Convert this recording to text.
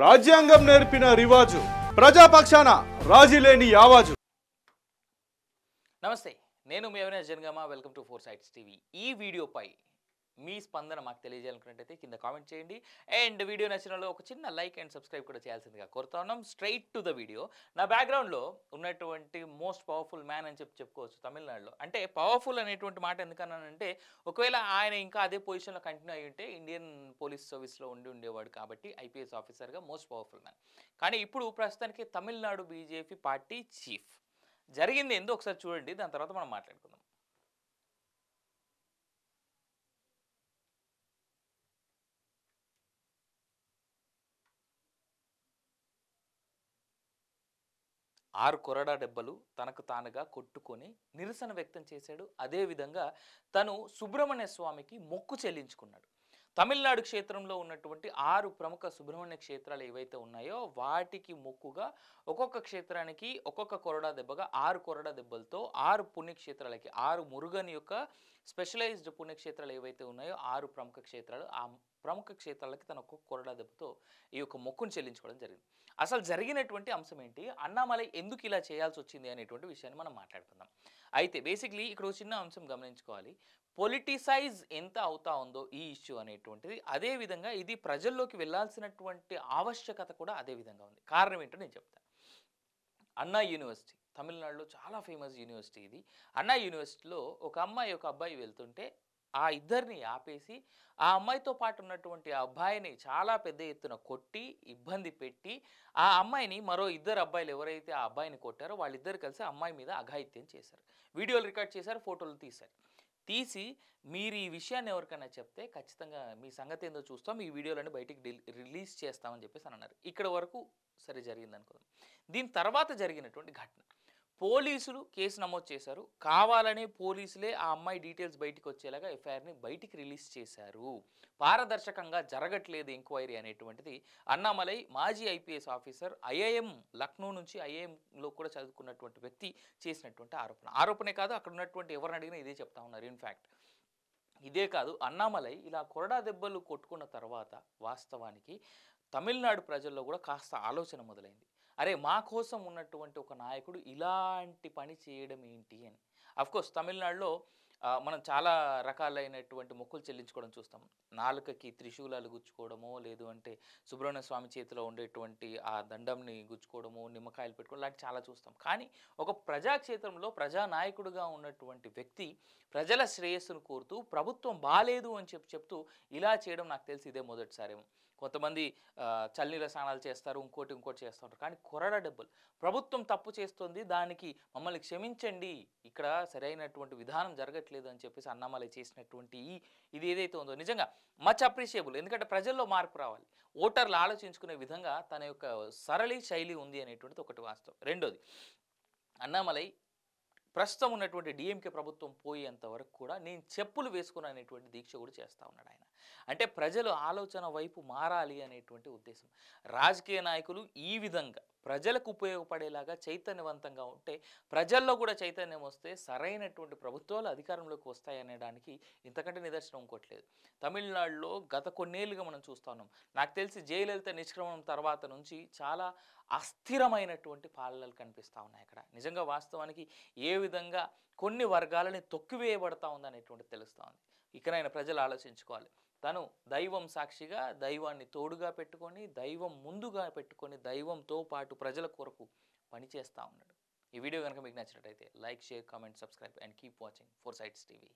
రాజ్యాంగం నేర్పిన రివాజు ప్రజాపక్షాన రాజీ లేని ఆవాజు. నమస్తే, నేను మీ Avinash Janagama. Welcome to four sides TV. ఈ వీడియోపై మీ స్పందన మాకు తెలియజేయాలనుకున్నట్టయితే కింద కామెంట్ చేయండి. అండ్ వీడియో నచ్చిన వాళ్ళు ఒక చిన్న లైక్ అండ్ సబ్స్క్రైబ్ కూడా చేయాల్సిందిగా కోరుతా ఉన్నాం. Straight to the video. నా బ్యాక్గ్రౌండ్లో ఉన్నటువంటి మోస్ట్ పవర్ఫుల్ మ్యాన్ అని చెప్పుకోవచ్చు తమిళనాడులో. అంటే పవర్ఫుల్ అనేటువంటి మాట ఎందుకన్నానంటే, ఒకవేళ ఆయన ఇంకా అదే పొజిషన్లో కంటిన్యూ అయ్యి ఉంటే ఇండియన్ పోలీస్ సర్వీస్లో ఉండేవాడు కాబట్టి ఐపీఎస్ ఆఫీసర్గా మోస్ట్ పవర్ఫుల్ మ్యాన్. కానీ ఇప్పుడు ప్రస్తుతానికి తమిళనాడు బీజేపీ పార్టీ చీఫ్. జరిగింది ఏందో ఒకసారి చూడండి, దాని తర్వాత మనం మాట్లాడుకుందాం. ఆరు కొరడా దెబ్బలు తనకు తానుగా కొట్టుకొని నిరసన వ్యక్తం చేశాడు. అదేవిధంగా తను సుబ్రహ్మణ్య స్వామికి మొక్కు చెల్లించుకున్నాడు. తమిళనాడు క్షేత్రంలో ఉన్నటువంటి 6 ప్రముఖ సుబ్రహ్మణ్య క్షేత్రాలు ఏవైతే ఉన్నాయో వాటికి మొక్కుగా ఒక్కొక్క క్షేత్రానికి ఒక్కొక్క కొరడా దెబ్బగా 6 కొరడా దెబ్బలతో 6 పుణ్యక్షేత్రాలకి 6 మురుగన్ యొక్క స్పెషలైజ్డ్ పుణ్యక్షేత్రాలు ఏవైతే ఉన్నాయో 6 ప్రముఖ క్షేత్రాలు, ఆ ప్రముఖ క్షేత్రాలకి తన ఒక్కొక్క కొరడా దెబ్బతో ఈ యొక్క మొక్కును చెల్లించుకోవడం జరిగింది. అసలు జరిగినటువంటి అంశం ఏంటి, అన్నామలై ఎందుకు ఇలా చేయాల్సి వచ్చింది అనేటువంటి విషయాన్ని మనం మాట్లాడుకుందాం. అయితే బేసిక్లీ ఇక్కడ ఒక చిన్న అంశం గమనించుకోవాలి. పొలిటిసైజ్ ఎంత అవుతా ఉందో ఈ ఇష్యూ అనేటువంటిది, అదేవిధంగా ఇది ప్రజల్లోకి వెళ్ళాల్సినటువంటి ఆవశ్యకత కూడా అదే విధంగా ఉంది. కారణం ఏంటో నేను చెప్తాను. అన్నా యూనివర్సిటీ తమిళనాడులో చాలా ఫేమస్ యూనివర్సిటీ ఇది. అన్నా యూనివర్సిటీలో ఒక అమ్మాయి ఒక అబ్బాయి వెళ్తుంటే ఆ ఇద్దరిని ఆపేసి ఆ అమ్మాయితో పాటు ఉన్నటువంటి ఆ అబ్బాయిని చాలా పెద్ద ఎత్తున కొట్టి ఇబ్బంది పెట్టి ఆ అమ్మాయిని మరో 2 అబ్బాయిలు ఎవరైతే ఆ అబ్బాయిని కొట్టారో వాళ్ళిద్దరు కలిసి అమ్మాయి మీద అఘాయిత్యం చేశారు. వీడియోలు రికార్డ్ చేశారు, ఫోటోలు తీసి మీరు ఈ విషయాన్ని ఎవరికైనా చెప్తే ఖచ్చితంగా మీ సంగతి ఏందో చూస్తాం, ఈ వీడియోలను బయటికి రిలీజ్ చేస్తామని చెప్పేసి అన్నారు. ఇక్కడ వరకు సరే జరిగింది అనుకుందాం. దీని తర్వాత జరిగినటువంటి ఘటన, పోలీసులు కేసు నమోదు చేశారు. కావాలనే పోలీసులే ఆ అమ్మాయి డీటెయిల్స్ బయటికి వచ్చేలాగా ఎఫ్ఐఆర్ని బయటికి రిలీజ్ చేశారు. పారదర్శకంగా జరగట్లేదు ఎంక్వైరీ అనేటువంటిది అన్నామలై మాజీ ఐపీఎస్ ఆఫీసర్, ఐఐఎం లక్నో నుంచి ఐఐఎంలో కూడా చదువుకున్నటువంటి వ్యక్తి చేసినటువంటి ఆరోపణే కాదు, అక్కడ ఉన్నటువంటి ఎవరిని అడిగినా ఇదే చెప్తా ఉన్నారు. ఇన్ఫ్యాక్ట్ ఇదే కాదు, అన్నామలై ఇలా కొరడా దెబ్బలు కొట్టుకున్న తర్వాత వాస్తవానికి తమిళనాడు ప్రజల్లో కూడా కాస్త ఆలోచన మొదలైంది. అరే, మా కోసం ఉన్నటువంటి ఒక నాయకుడు ఇలాంటి పని చేయడం ఏంటి అని. అఫ్కోర్స్ తమిళనాడులో మనం చాలా రకాలైనటువంటి మొక్కులు చెల్లించుకోవడం చూస్తాం. నాలుకకి త్రిశూలాలు గుచ్చుకోవడము, లేదు అంటే సుబ్రహ్మణ్య స్వామి చేతిలో ఉండేటువంటి ఆ దండంని గుచ్చుకోవడము, నిమ్మకాయలు పెట్టుకోవడం లాంటి చాలా చూస్తాం. కానీ ఒక ప్రజాక్షేత్రంలో ప్రజానాయకుడిగా ఉన్నటువంటి వ్యక్తి ప్రజల శ్రేయస్సును కోరుతూ ప్రభుత్వం బాలేదు అని చెప్తూ ఇలా చేయడం నాకు తెలిసి ఇదే మొదటిసారేమో. కొంతమంది చల్లనీళ్ళ స్నానాలు చేస్తారు, ఇంకోటి చేస్తూ ఉంటారు. కానీ కొరడా దెబ్బలు ప్రభుత్వం తప్పు చేస్తుంది, దానికి మమ్మల్ని క్షమించండి, ఇక్కడ సరైనటువంటి విధానం జరగట్లేదు అని చెప్పేసి అన్నామలై చేసినటువంటి ఇది ఏదైతే ఉందో నిజంగా మచ్ అప్రిషియబుల్. ఎందుకంటే ప్రజల్లో మార్పు రావాలి, ఓటర్లు ఆలోచించుకునే విధంగా తన యొక్క సరళి శైలి ఉంది అనేటువంటిది ఒకటి వాస్తవం. రెండోది, అన్నామలై ప్రస్తుతం ఉన్నటువంటి డిఎంకే ప్రభుత్వం పోయేంత వరకు కూడా నేను చెప్పులు వేసుకుని అనేటువంటి దీక్ష కూడా చేస్తూ ఉన్నాడు ఆయన. అంటే ప్రజలు ఆలోచన వైపు మారాలి అనేటువంటి ఉద్దేశం. రాజకీయ నాయకులు ఈ విధంగా ప్రజలకు ఉపయోగపడేలాగా చైతన్యవంతంగా ఉంటే, ప్రజల్లో కూడా చైతన్యం వస్తే సరైనటువంటి ప్రభుత్వాలు అధికారంలోకి వస్తాయనడానికి ఇంతకంటే నిదర్శనం ఇంకోట్లేదు. తమిళనాడులో గత కొన్నేళ్ళుగా మనం చూస్తూ ఉన్నాం. నాకు తెలిసి జయలలిత నిష్క్రమణం తర్వాత నుంచి చాలా అస్థిరమైనటువంటి పాలనలు కనిపిస్తూ ఉన్నాయి అక్కడ. నిజంగా వాస్తవానికి ఏ విధంగా కొన్ని వర్గాలని తొక్కివేయబడతా ఉందనేటువంటిది తెలుస్తూ ఉంది. ఇకనైనా ప్రజలు ఆలోచించుకోవాలి. తను దైవం సాక్షిగా, దైవాన్ని తోడుగా పెట్టుకొని, దైవం ముందుగా పెట్టుకొని, దైవంతో పాటు ప్రజల కొరకు పనిచేస్తూ ఉన్నాడు. ఈ వీడియో కనుక మీకు నచ్చినట్టయితే like, share, comment, subscribe and keep watching four sides TV.